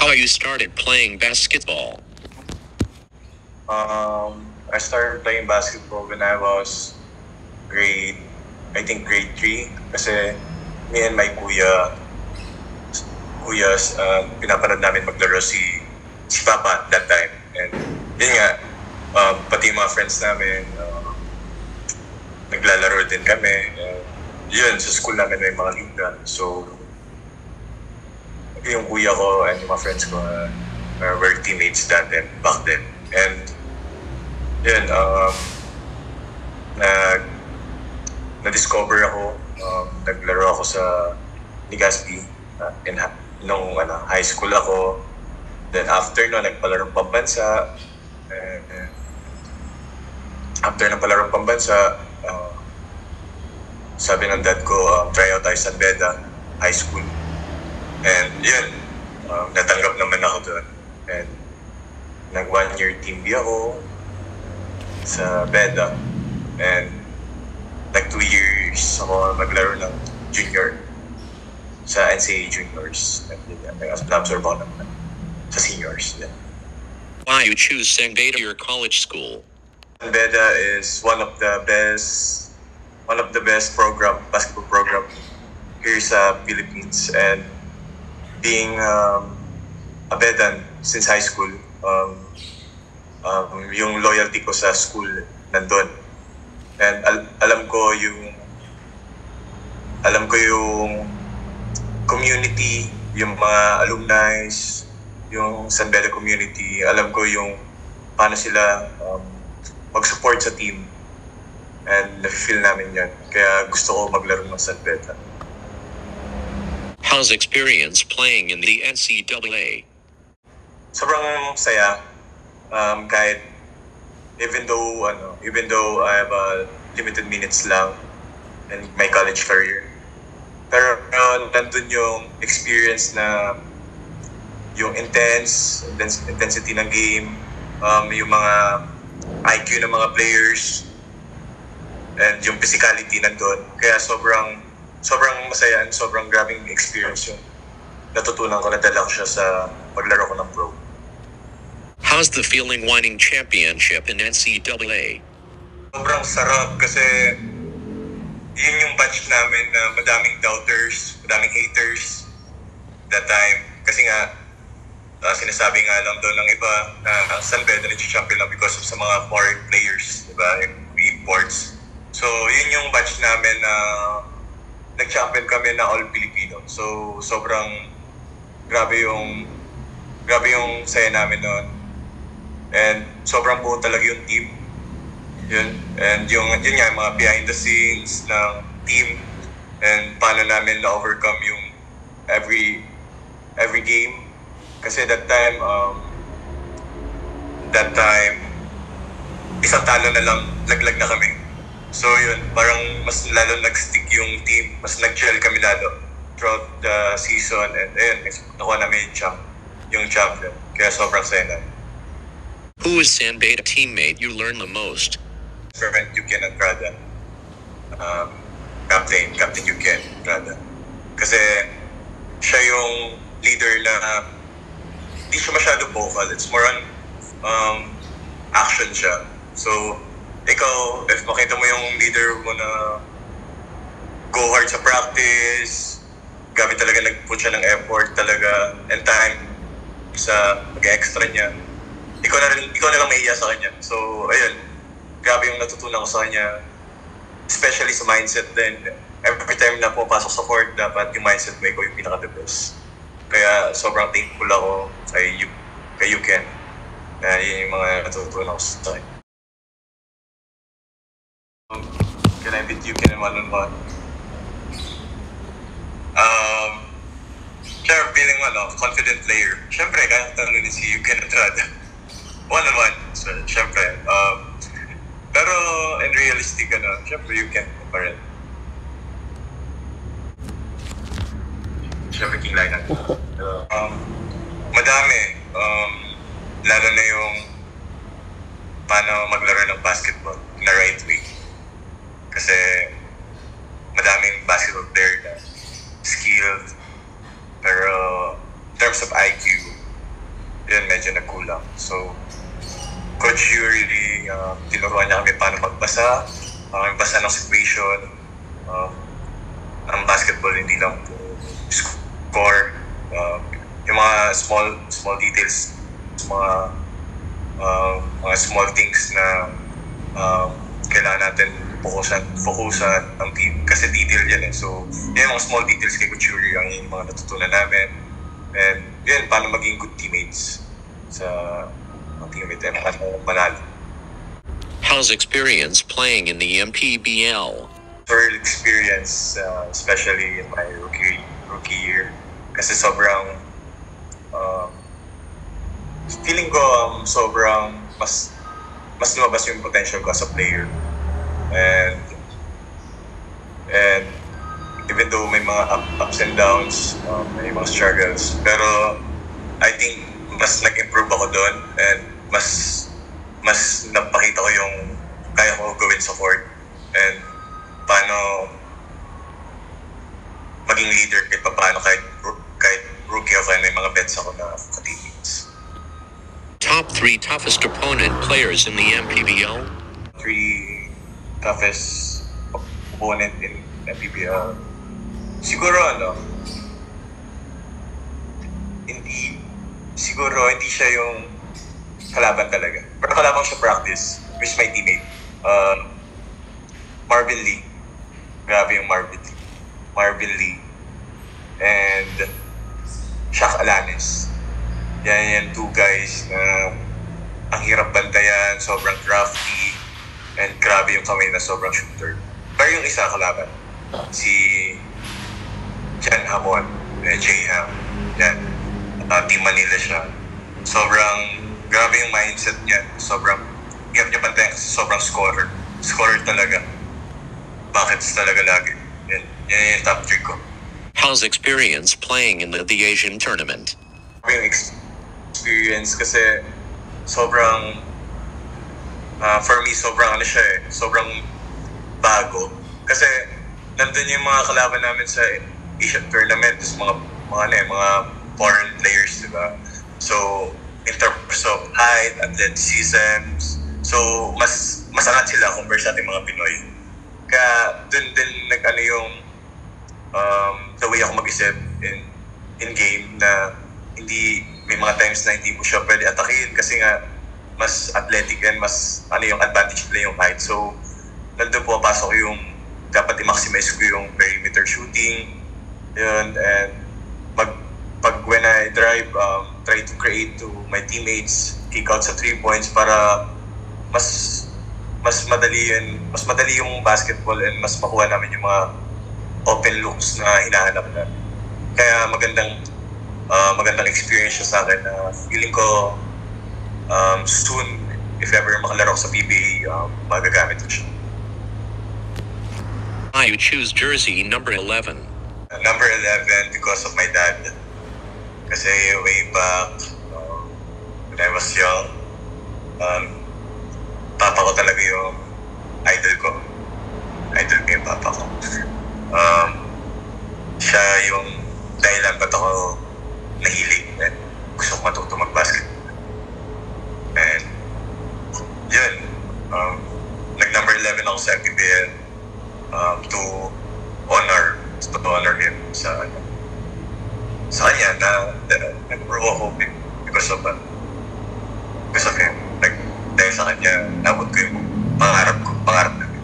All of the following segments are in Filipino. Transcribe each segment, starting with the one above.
How you started playing basketball? I started playing basketball when I was grade 3. Kasi me and my kuyas, pinapanood namin maglaro si Papa at that time. And yun nga, pati yung mga friends namin, naglalaro din kami. Yun, sa school namin may mga liga. So, yung kuya ko and yung mga friends ko were teammates back then. And yun, na-discover ako, naglaro ako sa Legazpi nung high school ako. Then after no, nagpalarong pambansa. After ng palarong pambansa, sabi ng dad ko, try out tayo sa San Beda High School. And yun, natanggap naman ako doon. And nag 1-year team B ako sa Beda. And nag 2 years ako naglaro ng junior sa NCAA juniors. And nag-absorb ako naman sa seniors. Yeah. Why you choose San Beda your college school? San Beda is one of the best basketball program here sa Philippines. And being a Bedan since high school, yung loyalty ko sa school nandun. And alam ko yung community, yung mga alumni, yung San Beda community. Alam ko yung paano sila mag-support sa team. And na-feel namin yan. Kaya gusto ko maglaro ng San Beda. How's experience playing in the NCAA? Sobrang saya. Kahit even though I have limited minutes lang in my college career. Pero nandun yung experience na yung intensity ng game, yung mga IQ ng mga players, and yung physicality nandun. Kaya sobrang masaya and sobrang grabing experience yung natutunan ko, nadala ko siya sa paglaro ko ng pro. How's the feeling winning championship in NCAA? Sobrang sarap kasi yun yung batch namin na madaming doubters, madaming haters that time. Kasi nga, sinasabi nga lang doon ng iba na San Beda nag-champion lang because of sa mga foreign players, diba? Yung imports. So, yun yung batch namin na nag-champion kami na all-Filipino. So, sobrang grabe yung saya namin noon. And sobrang buo talaga yung team. Yun. And yun nga, mga behind the scenes ng team and paano namin na-overcome yung every game. Kasi that time, isang talo na lang, laglag na kami. So yun, parang mas lalo nag-stick yung team, mas nag-gel kami lalo throughout the season. And ayun, nakuha namin yung champion. Kaya sobrang saya na. Who is San Beda teammate you learn the most? Fervent Yuken Andrada. Captain Yuken Andrada. Kasi siya yung leader na hindi siya masyado vocal. It's more on action siya. So, ikaw, if makita mo yung leader mo na go hard sa practice, gabi talaga nag-put siya ng effort talaga and time sa mag-extra niya, ikaw na lang mahiya sa kanya. So, ayun, grabe yung natutunan ko sa kanya, especially sa mindset din. Every time na pumapasok sa court, dapat yung mindset mo, ikaw yung pinaka-the best. Kaya sobrang thankful ako kay Yuken. Kaya yun yung mga natutunan ko sa kanya. Can I beat Yuken in one-on-one? Sure, feeling confident player. Siyempre, kaya talunin si Yuken Andrada. One-on-one. So, siyempre. Pero, in realistic, siyempre, Yuken pa rin. Siyempre, King Lion. Madami. Lalo na yung paano maglaro ng basketball na right way. Kasi madaming basketball player na skilled, pero in terms of IQ, yun, medyo nagkulang. So, Coach Yuri, tinuruan niya kami paano magbasa, magbasa ng situation, ang basketball, hindi lang po score, yung mga small details, mga small things na kailangan natin focusan ang team kasi detail yan eh. So, yun yung mga small details kay Coach Yuri yung mga natutunan namin. And yun, paano maging good teammates sa teammate and paano manalo. How's experience playing in the MPBL? For experience, especially in my rookie year, kasi sobrang feeling ko sobrang mas lumabas yung potential ko as a player. And even though may mga ups and downs, may mga struggles, pero I think mas nag-improve ako doon and mas napakita ko yung kaya ko gawin sa court and paano maging leader kahit rookie ako and may mga bets ako na ka-teammates. Top 3 toughest opponent players in the MPBL? 3 toughest opponent in MPBL. Siguro hindi siya yung kalaban talaga. Pero kalaban siya practice, which is my teammate. Marvin Lee. Grabe yung Marvin Lee. And Shaq Alanes. Yan 2 guys na ang hirap bantayan, sobrang crafty, and grabe yung kamay na sobrang shooter. Pero yung isa kalaban, si Jan Hamon, J-Ham. Yan. Team Manila siya. Sobrang grabe yung mindset niya. Sobrang hirap niya bantayan kasi sobrang scorer. Scorer talaga. Buckets talaga lagi. Yan yung top 3 ko. How's experience playing in the Asian tournament? Yung experience kasi sobrang for me sobrang sobrang bago kasi nandun yung mga kalaban namin sa Asian tournament, mga foreign players, diba? So in terms of height, athleticism, so mas angat sila compare sa ating mga Pinoy. Kaya dun din yung the way ako mag-isip in game na hindi may mga times na hindi mo siya pwede atakin kasi nga mas athletic and mas yung advantage nila yung height. So nandun po pasok yung dapat i-maximize ko yung perimeter shooting yun, and when I drive, try to create to my teammates kick out sa 3 points para mas madali yung basketball and mas makuha namin yung mga open looks na hinahanap namin. Kaya magandang experience siya sa akin na feeling ko soon, if ever makalaro ko sa PBA, magagamit ko siya. I choose jersey number 11. Number 11 because of my dad. Kasi way back when I was young, papa ko talaga yung idol ko. Idol ko yung papa ko. Siya yung dahilan ba't ako nahilig and gusto ko matuto mag-basketball. And yun, nag-number 11 ako sa MPBL to honor him sa kanya na nag-grow ako because of him. Dahil sa kanya, nabot ko yung pangarap namin.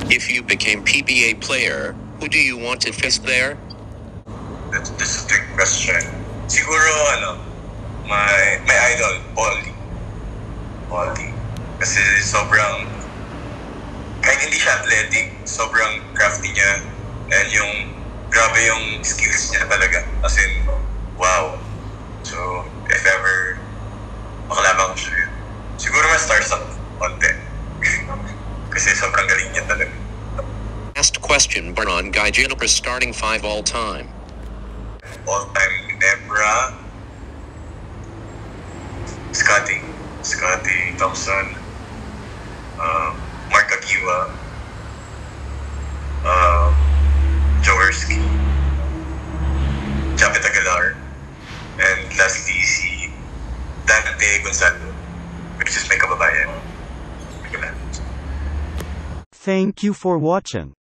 If you became PBA player, who do you want to face there? That's a trick question. Siguro, my idol, Paul Lee. Kasi sobrang, kahit hindi siya athletic, sobrang crafty niya. And grabe yung skills niya talaga. As in, wow. So, if ever makalaban ko siya, siguro ma-starstruck konti. Kasi sobrang galing niya talaga. Last question, Baron Guy Juniper starting 5 all-time. All-time Nebra, Scotty Thompson, Mark Agiwa, Jaworski, Japet Aguilar, and lastly Dante Gonzalo, which is my kababayan. Thank you for watching.